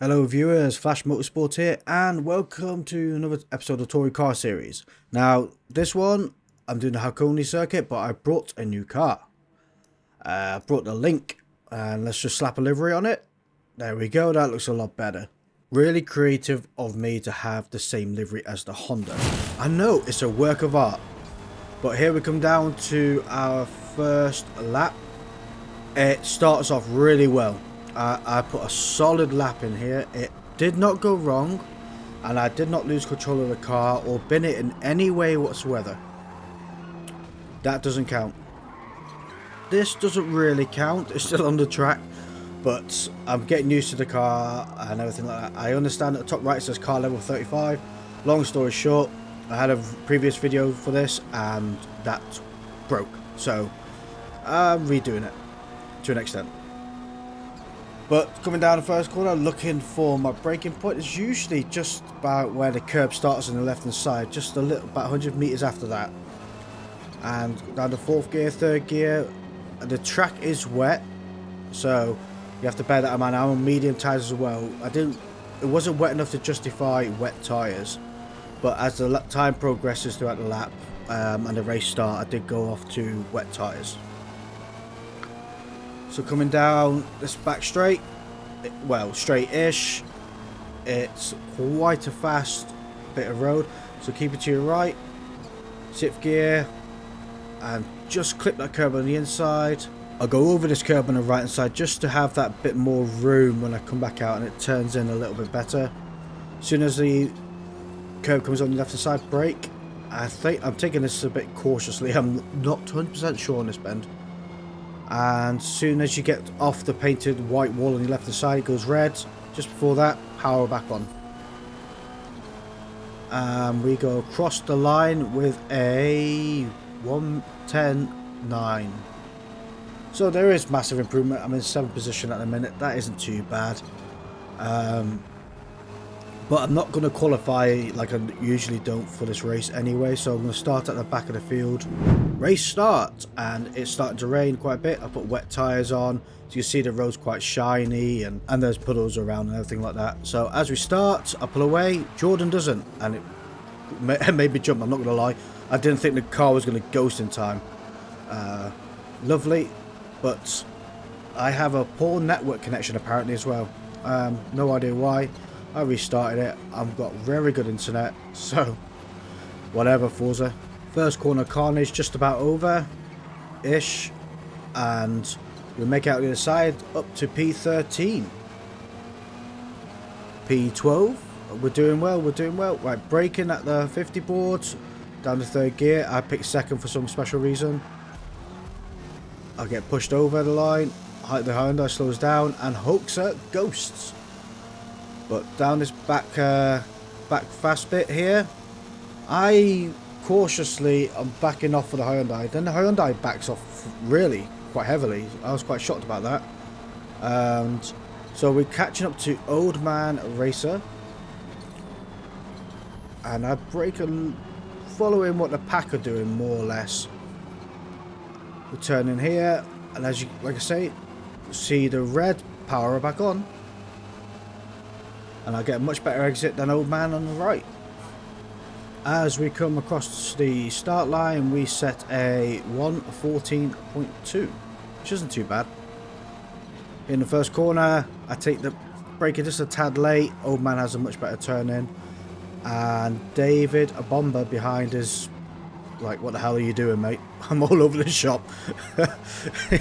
Hello viewers, Flash Motorsport here and welcome to another episode of Touring Car Series. Now this one I'm doing the Hakon circuit, but I brought a new car. I brought the Lynk and let's just slap a livery on it. There we go, that looks a lot better. Really creative of me to have the same livery as the Honda. I know it's a work of art, but here we come down to our first lap. It starts off really well. I put a solid lap in here. It did not go wrong and I did not lose control of the car or bin it in any way whatsoever. That doesn't count. This doesn't really count. It's still on the track, but I'm getting used to the car and everything like that. I understand at the top right it says car level 35. Long story short, I had a previous video for this and that broke, so I'm redoing it to an extent. But coming down the first corner, looking for my braking point, is usually just about where the curb starts on the left hand side, just a little, about 100 meters after that. And down the fourth gear, third gear, the track is wet, so you have to bear that in mind. I'm on medium tires as well. It wasn't wet enough to justify wet tires, but as the time progresses throughout the lap and the race start, I did go off to wet tires. So coming down this back straight, well, straight-ish, it's quite a fast bit of road, so keep it to your right, shift gear, and just clip that curb on the inside. I'll go over this curb on the right hand side just to have that bit more room when I come back out and it turns in a little bit better. As soon as the curb comes on the left hand side, brake. I think I'm taking this a bit cautiously, I'm not 100% sure on this bend. And as soon as you get off the painted white wall on the left hand side, it goes red. Just before that, power back on. And we go across the line with a 1:10.9. So there is massive improvement. I'm in 7th position at the minute. That isn't too bad. But I'm not going to qualify like I usually don't for this race anyway. So I'm going to start at the back of the field. Race start, and it's starting to rain quite a bit. I put wet tyres on, so you can see the road's quite shiny and there's puddles around and everything like that. So as we start, I pull away. Jordan doesn't, and it made me jump, I'm not going to lie. I didn't think the car was going to ghost in time. Lovely, but I have a poor network connection apparently as well. No idea why. I restarted it. I've got very good internet, so whatever, Forza. First corner carnage just about over ish, and we make out the other side up to P13. P12, we're doing well, Right, braking at the 50 board, down to third gear. I picked second for some special reason. I get pushed over the line, the Hyundai slows down and Hoaxer ghosts. But down this back fast bit here, I cautiously I'm backing off for the Hyundai. Then the Hyundai backs off really quite heavily. I was quite shocked about that. And so we're catching up to Old Man Racer, and I brake following what the pack are doing more or less. We're turning here, and as you like I say, see the red power back on. And I get a much better exit than Old Man on the right. As we come across the start line, we set a 1:14.2, which isn't too bad. In the first corner, I take the braking just a tad late. Old Man has a much better turn in. And David, a bomber behind, is like, what the hell are you doing, mate? I'm all over the shop.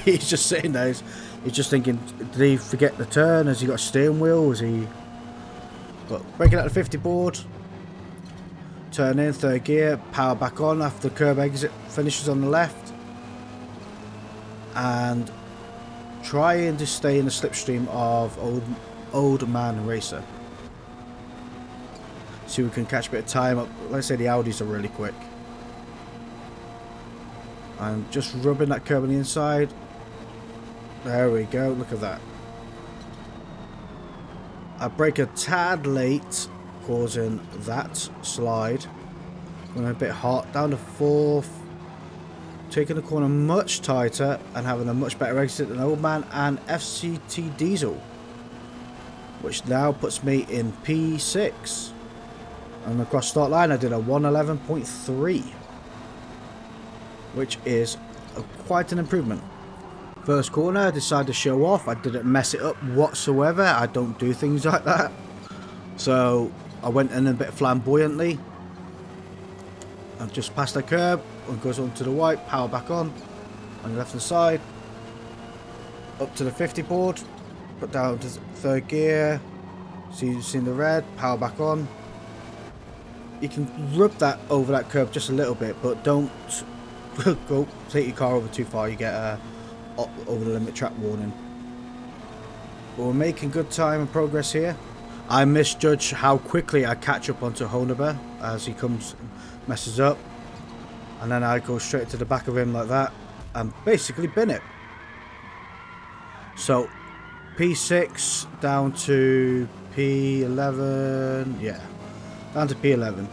He's just sitting there. He's just thinking, did he forget the turn? Has he got a steering wheel? Was he... But braking at the 50 board, turn in, third gear, power back on after the curb exit finishes on the left, and trying to stay in the slipstream of Old Man Racer. See if we can catch a bit of time up. Let's say the Audis are really quick. And just rubbing that curb on the inside. There we go, look at that. I brake a tad late, causing that slide. Going a bit hot, down to fourth. Taking the corner much tighter and having a much better exit than Old Man and FCT Diesel. which now puts me in P6. And across start line I did a 111.3, which is quite an improvement. First corner I decided to show off. I didn't mess it up whatsoever. I don't do things like that. So I went in a bit flamboyantly. I just passed the curb and goes onto the white, power back on the left hand side, up to the 50 board, put down to third gear, see you've seen the red, power back on. You can rub that over that curb just a little bit, but don't go take your car over too far. You get a over the limit track warning. But we're making good time and progress here. I misjudge how quickly I catch up onto Honoba as he comes, messes up, and then I go straight to the back of him like that and basically bin it. So P6 down to P11, yeah, down to P11.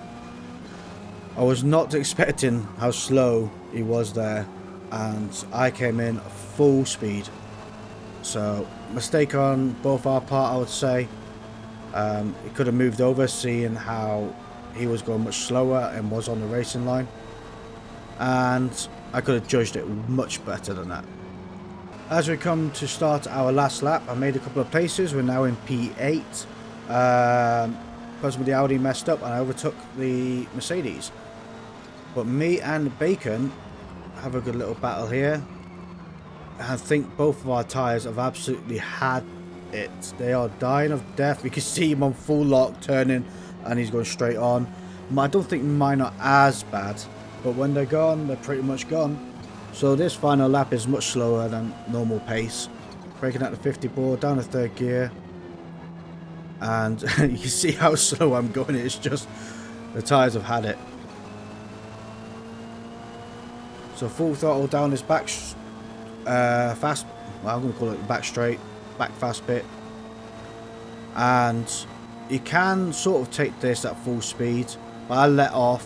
I was not expecting how slow he was there, and I came in full speed. So mistake on both our part, I would say. He could have moved over, seeing how he was going much slower and was on the racing line, and I could have judged it much better than that. As we come to start our last lap, I made a couple of places. We're now in P8 because the Audi messed up and I overtook the Mercedes. But me and Bacon have a good little battle here. I think both of our tyres have absolutely had it. They are dying of death. We can see him on full lock turning and he's going straight on. I don't think mine are as bad, but when they're gone, they're pretty much gone. So this final lap is much slower than normal pace. Breaking out the 50 board, down to third gear, and you can see how slow I'm going. It's just the tyres have had it. So full throttle down this back fast, well, I'm going to call it the back straight, back fast bit. And you can sort of take this at full speed, but I let off,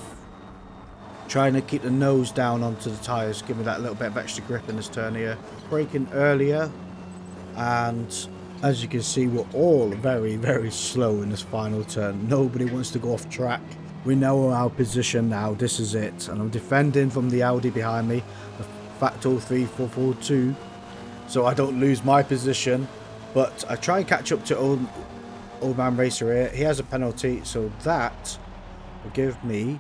trying to keep the nose down onto the tyres, give me that little bit of extra grip in this turn here. Braking earlier, and as you can see, we're all very, very slow in this final turn. Nobody wants to go off track. We know our position now. This is it, and I'm defending from the Audi behind me, the Facto 3442, so I don't lose my position. But I try and catch up to old man racer here. He has a penalty, so that will give me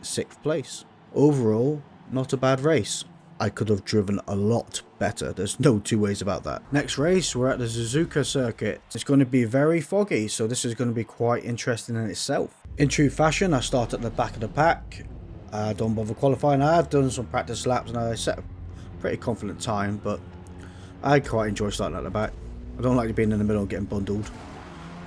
6th place. Overall, not a bad race. I could have driven a lot better. There's no two ways about that. Next race, we're at the Suzuka circuit. It's going to be very foggy, so this is going to be quite interesting in itself. In true fashion, I start at the back of the pack. I don't bother qualifying. I have done some practice laps and I set a pretty confident time, but I quite enjoy starting at the back. I don't like being in the middle and getting bundled.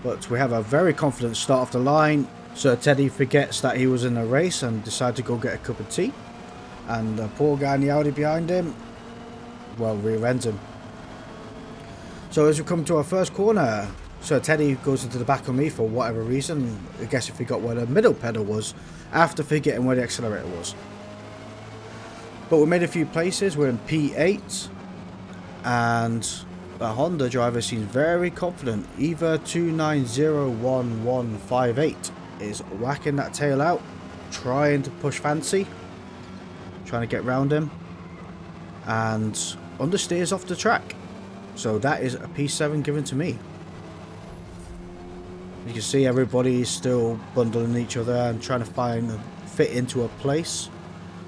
But we have a very confident start off the line. Sir Teddy forgets that he was in a race and decides to go get a cup of tea. And the poor guy in the Audi behind him, well, rear ends him. So as we come to our first corner, Sir Teddy goes into the back of me for whatever reason. I guess he forgot where the middle pedal was after forgetting where the accelerator was. But we made a few places. We're in P8, and the Honda driver seems very confident. Either 29011158 is whacking that tail out, trying to push Fancy, trying to get round him, and understeers off the track. So that is a P7 given to me. You can see everybody is still bundling each other and trying to fit into a place.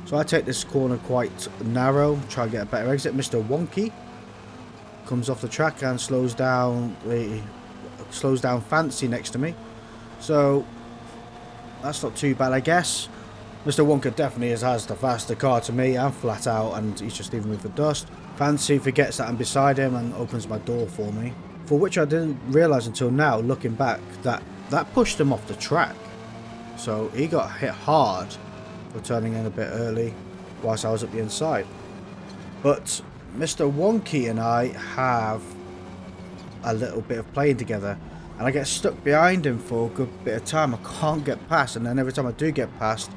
So I take this corner quite narrow, try and get a better exit. Mr. Wonky comes off the track and slows down Fancy next to me. So that's not too bad, I guess. Mr. Wonka definitely has the faster car to me. I'm flat out and he's just leaving me for dust. Fancy forgets that I'm beside him and opens my door for me, for which I didn't realise until now, looking back, that pushed him off the track. So he got hit hard for turning in a bit early whilst I was up the inside. But Mr. Wonky and I have a little bit of playing together, and I get stuck behind him for a good bit of time. I can't get past, and then every time I do get past,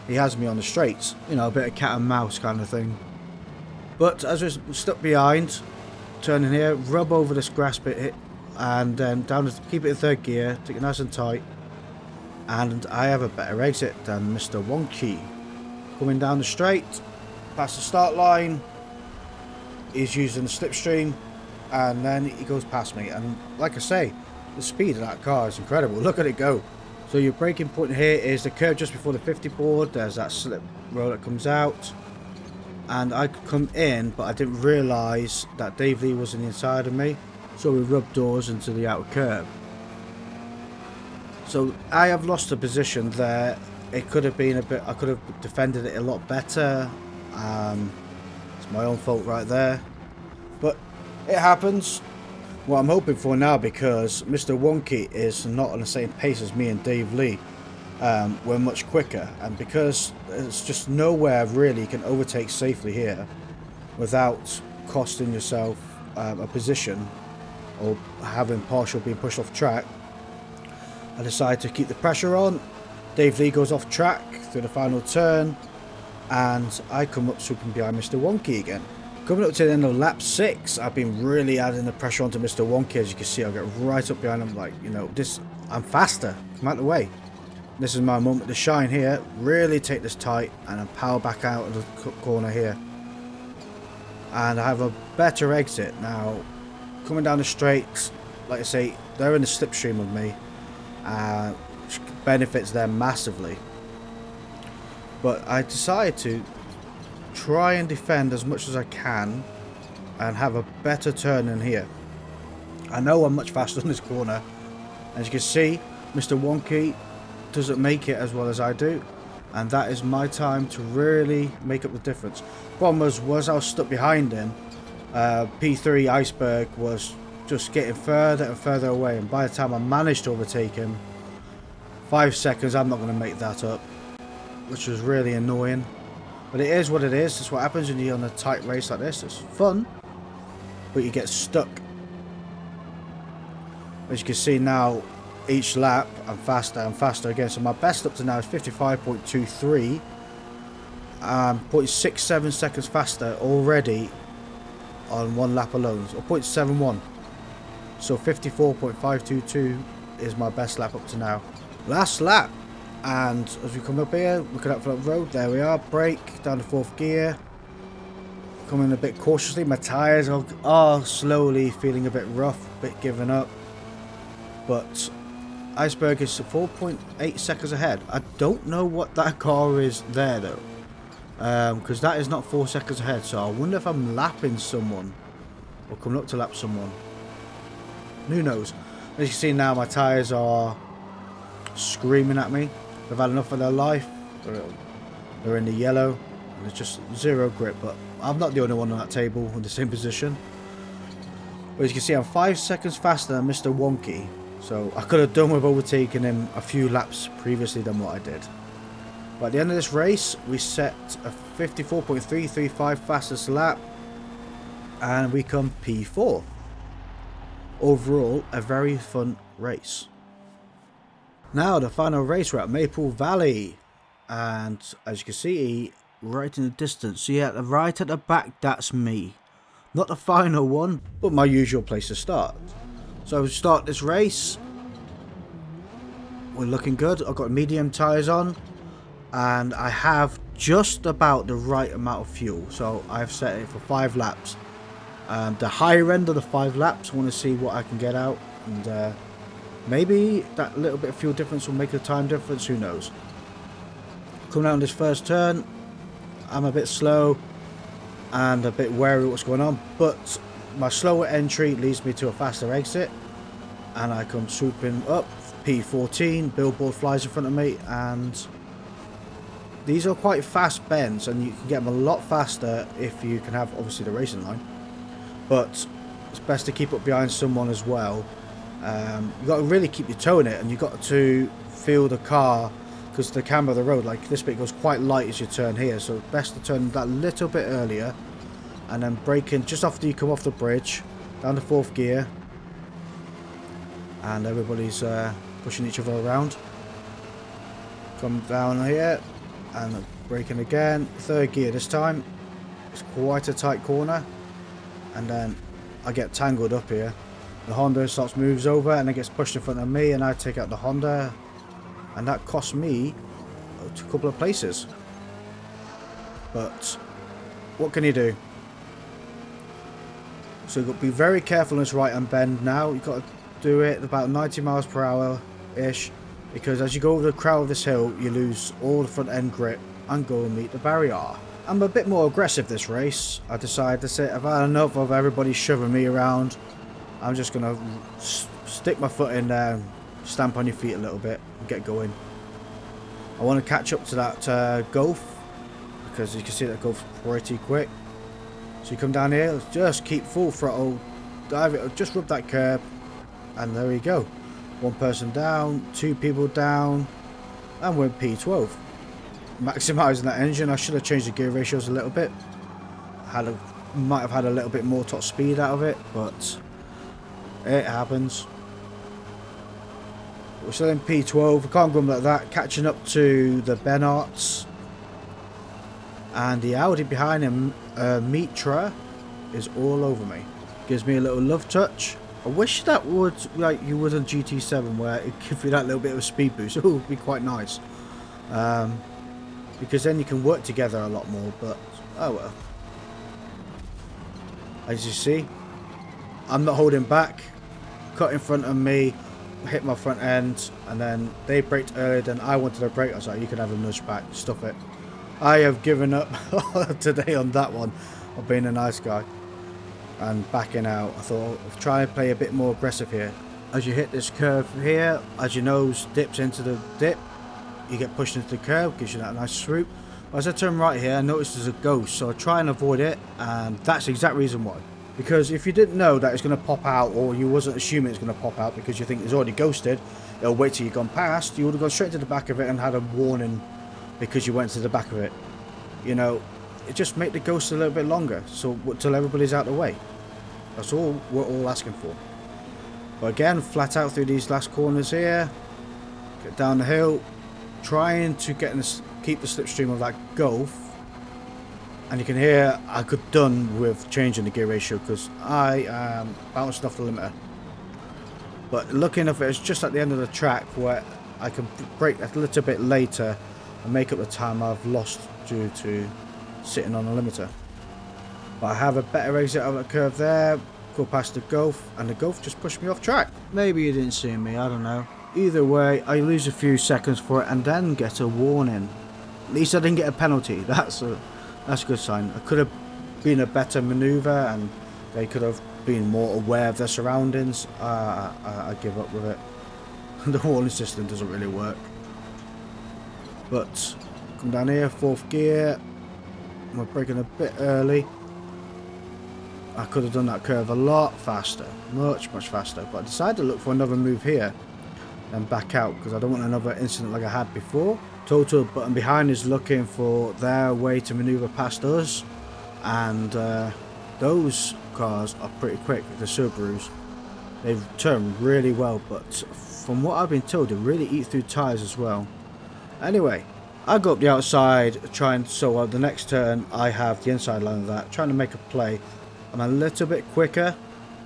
he has me on the straights. You know, a bit of cat and mouse kind of thing. But as we're stuck behind, turning here, rub over this grass bit and then down to keep it in third gear, take it nice and tight, and I have a better exit than Mr. Wonky. Coming down the straight, past the start line, he's using the slipstream, and then he goes past me, and like I say, the speed of that car is incredible. Look at it go. So your braking point here is the curve just before the 50 board. There's that slip roll that comes out, and I could come in, but I didn't realise that Dave Lee was on the inside of me, so we rubbed doors into the outer curb. So I have lost a position there. It could have been a bit, I could have defended it a lot better. It's my own fault right there, but it happens. What I'm hoping for now, because Mr. Wonky is not on the same pace as me and Dave Lee, we're much quicker, and because there's just nowhere really you can overtake safely here without costing yourself a position or having partial being pushed off track, I decide to keep the pressure on. Dave Lee goes off track through the final turn, and I come up swooping behind Mr. Wonky again. Coming up to the end of lap 6, I've been really adding the pressure onto Mr. Wonky. As you can see, I'll get right up behind him, like, you know, I'm faster, come out of the way. This is my moment to shine here, really take this tight, and then power back out of the corner here. And I have a better exit now. Coming down the straight, like I say, they're in the slipstream of me, which benefits them massively. But I decided to try and defend as much as I can and have a better turn in here. I know I'm much faster in this corner. As you can see, Mr. Wonky doesn't make it as well as I do, and that is my time to really make up the difference. Problem was I was stuck behind him. P3 Iceberg was just getting further and further away, and by the time I managed to overtake him, 5 seconds, I'm not going to make that up, which was really annoying. But it is what it is. It's what happens when you're on a tight race like this. It's fun, but you get stuck. As you can see now, each lap I'm faster and faster again. So my best up to now is 55.23. 0.67 seconds faster already on one lap alone, or 0.71. So 54.522 is my best lap up to now. Last lap. And as we come up here, looking up for the road, there we are, brake, down to 4th gear. Coming a bit cautiously, my tyres are slowly feeling a bit rough, a bit giving up. But Iceberg is 4.8 seconds ahead. I don't know what that car is there though, because that is not 4 seconds ahead, so I wonder if I'm lapping someone, or coming up to lap someone. Who knows? As you can see now, my tyres are screaming at me. They've had enough of their life. They're in the yellow. There's just zero grip, but I'm not the only one on that table in the same position. But as you can see, I'm 5 seconds faster than Mr. Wonky. So I could have done with overtaking him a few laps previously than what I did. But at the end of this race, we set a 54.335 fastest lap, and we come P4. Overall, a very fun race. Now the final race, we're at Maple Valley, and as you can see, right in the distance, so yeah, right at the back, that's me. Not the final one, but my usual place to start. So we start this race, we're looking good. I've got medium tyres on, and I have just about the right amount of fuel, so I've set it for 5 laps. The higher end of the 5 laps, I want to see what I can get out, and maybe that little bit of fuel difference will make a time difference, who knows. Coming out on this first turn, I'm a bit slow and a bit wary of what's going on, but my slower entry leads me to a faster exit, and I come swooping up. P14, billboard flies in front of me, and these are quite fast bends, and you can get them a lot faster if you can have obviously the racing line, but it's best to keep up behind someone as well. You've got to really keep your toe in it, and you've got to feel the car, because the camber of the road, like this bit goes quite light as you turn here, so best to turn that little bit earlier, and then brake in just after you come off the bridge, down to 4th gear, and everybody's pushing each other around. Come down here, and braking again, 3rd gear this time. It's quite a tight corner, and then I get tangled up here. The Honda moves over and then gets pushed in front of me, and I take out the Honda, and that cost me a couple of places. But what can you do? So you've got to be very careful in this right hand bend now. You've got to do it about 90 miles per hour ish, because as you go over the crown of this hill, you lose all the front end grip and go and meet the barrier. I'm a bit more aggressive this race. I decided to say I've had enough of everybody shoving me around. I'm just going to stick my foot in there, stamp on your feet a little bit and get going. I want to catch up to that Golf, because you can see that Golf's pretty quick. So you come down here, just keep full throttle, dive it, just rub that curb, and there you go. One person down, two people down, and we're P12. Maximising that engine. I should have changed the gear ratios a little bit. Might have had a little bit more top speed out of it, but it happens. We're still in P12. I can't grumble at that. Catching up to the Benarts. And the Audi behind him, Mitra, is all over me. Gives me a little love touch. I wish that would, like you would on GT7, where it gives you that little bit of a speed boost. It would be quite nice. Because then you can work together a lot more, but oh well. As you see, I'm not holding back. Cut in front of me, hit my front end, and then they braked earlier than I wanted to brake. I was like, you can have a nudge back, stuff it. I have given up today on that one of being a nice guy and backing out. I thought I'll try and play a bit more aggressive here. As you hit this curve here, as your nose dips into the dip, you get pushed into the curve, gives you that nice swoop. As I turn right here, I noticed there's a ghost, so I try and avoid it, and that's the exact reason why. Because if you didn't know that it's going to pop out, or you wasn't assuming it's going to pop out because you think it's already ghosted, it'll wait till you've gone past, you would have gone straight to the back of it and had a warning because you went to the back of it. You know, it just make the ghost a little bit longer, so till everybody's out of the way. That's all we're all asking for. But again, flat out through these last corners here, get down the hill, trying to keep the slipstream of that Golf. And you can hear I could done with changing the gear ratio because I bounced off the limiter. But lucky enough, it's just at the end of the track where I can brake a little bit later and make up the time I've lost due to sitting on a limiter. But I have a better exit of that curve there, go past the Golf, and the Golf just pushed me off track. Maybe you didn't see me, I don't know. Either way, I lose a few seconds for it and then get a warning. At least I didn't get a penalty. That's a good sign. It could have been a better manoeuvre and they could have been more aware of their surroundings. I give up with it. The warning system doesn't really work. But come down here, fourth gear. We're braking a bit early. I could have done that curve a lot faster, much faster. But I decided to look for another move here and back out because I don't want another incident like I had before. Total button behind is looking for their way to maneuver past us, and those cars are pretty quick. The Subarus, they turn really well, but from what I've been told, they really eat through tyres as well. Anyway, I go up the outside, so the next turn I have the inside line of that, trying to make a play. I'm a little bit quicker,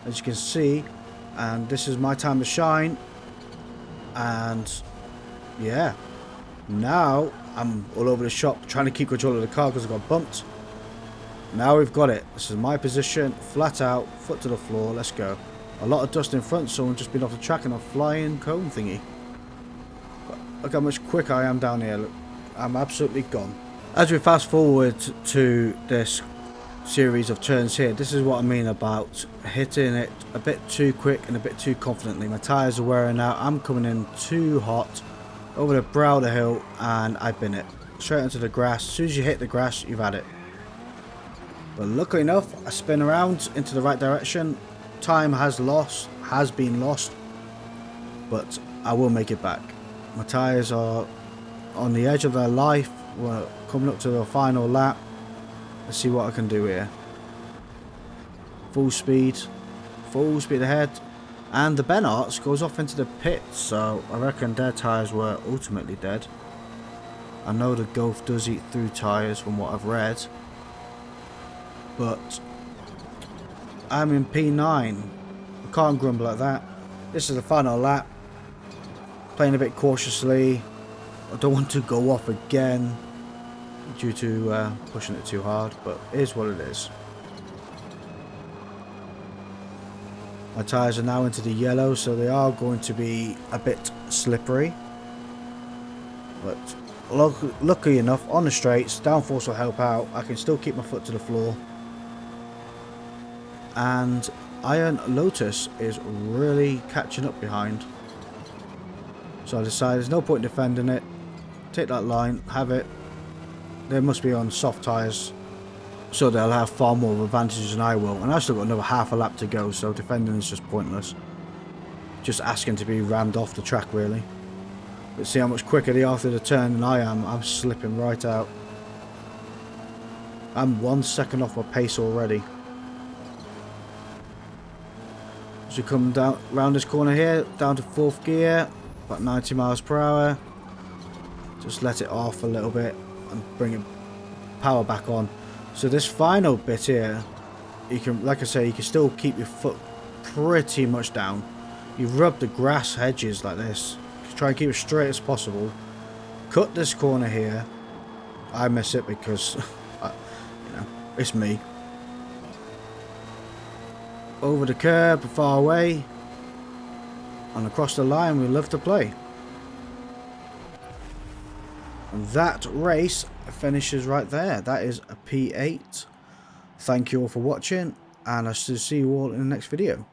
as you can see, and this is my time to shine. And yeah, now I'm all over the shop trying to keep control of the car because I got bumped. Now we've got it. This is my position, flat out, foot to the floor, let's go. A lot of dust in front, someone just been off the track and a flying cone thingy. But look how much quicker I am down here. Look, I'm absolutely gone. As we fast forward to this series of turns here, this is what I mean about hitting it a bit too quick and a bit too confidently. My tyres are wearing out, I'm coming in too hot over the brow of the hill, and I bin it straight into the grass. As soon as you hit the grass, you've had it. But luckily enough, I spin around into the right direction. Time has been lost, but I will make it back. My tyres are on the edge of their life. We're coming up to the final lap. Let's see what I can do here. Full speed ahead, and the Benarts goes off into the pit, so I reckon their tyres were ultimately dead. I know the Golf does eat through tyres from what I've read, but I'm in P9. Can't grumble at that. This is the final lap. Playing a bit cautiously. I don't want to go off again due to pushing it too hard, but it is what it is. My tyres are now into the yellow, so they are going to be a bit slippery. But luckily enough, on the straights, downforce will help out. I can still keep my foot to the floor. And Iron Lotus is really catching up behind. So I decided there's no point in defending it. Take that line, have it. They must be on soft tyres, so they'll have far more of advantages than I will. And I've still got another half a lap to go, so defending is just pointless. Just asking to be rammed off the track, really. But see how much quicker they are through the turn than I am. I'm slipping right out. I'm 1 second off my pace already. As we come down round this corner here, down to 4th gear, about 90 miles per hour. Just let it off a little bit and bring it power back on. So this final bit here, you can, like I say, you can still keep your foot pretty much down. You rub the grass hedges like this. Try and keep it straight as possible. Cut this corner here. I miss it because, you know, it's me. Over the curb, far away, and across the line we love to play. And that race finishes right there. That is a P8. Thank you all for watching, and I shall see you all in the next video.